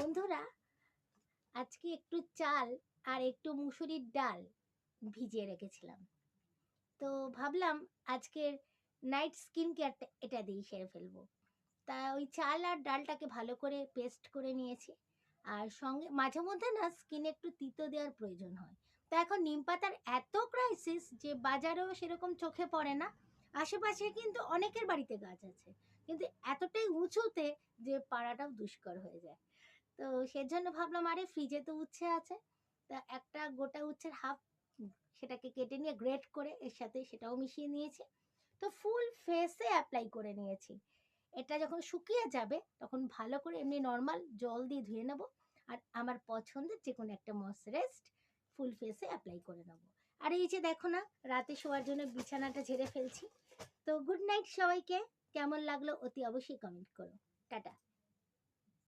বন্ধুরা, আজকে একটু চাল আর একটু মুসুরির ডাল ভিজিয়ে রেখেছিলাম। তো ভাবলাম আজকের নাইট স্কিন কেয়ারটা এটা দিয়েই সেরে ফেলবো। তা ওই চাল আর ডালটাকে ভালো করে পেস্ট করে নিয়েছি। আর সঙ্গে মাঝে মধ্যে না স্কিনে একটু তিতো দেওয়ার প্রয়োজন হয়। তো এখন নিম পাতার এত ক্রাইসিস যে বাজারেও সেরকম চোখে পড়ে না। আশেপাশে কিন্তু অনেকের বাড়িতে গাছ আছে, কিন্তু এতটাই উঁচুতে যে পাড়াটাও দুষ্কর হয়ে যায়। তো সেজন্য ভাবলাম আরে ফ্রিজে তো উচ্ছে আছে, তা একটা গোটা উচ্ছের হাফ সেটাকে কেটে নিয়ে গ্রেট করে এর সাথে সেটাও মিশিয়ে নিয়েছি। তো ফুল ফেসে অ্যাপ্লাই করে নিয়েছি। এটা যখন শুকিয়ে যাবে তখন ভালো করে এমনি নর্মাল জল দিয়ে ধুয়ে নেব। আর আমার পছন্দের যে কোনো একটা ময়শ্চারাইজড ফুল ফেসে অ্যাপ্লাই করে নেব। আর এই যে দেখো না, রাতে শোয়ার জন্য বিছানাটা ঝেড়ে ফেলছি। তো গুড নাইট সবাইকে। কেমন লাগলো অতি অবশ্যই কমেন্ট করো। টাটা।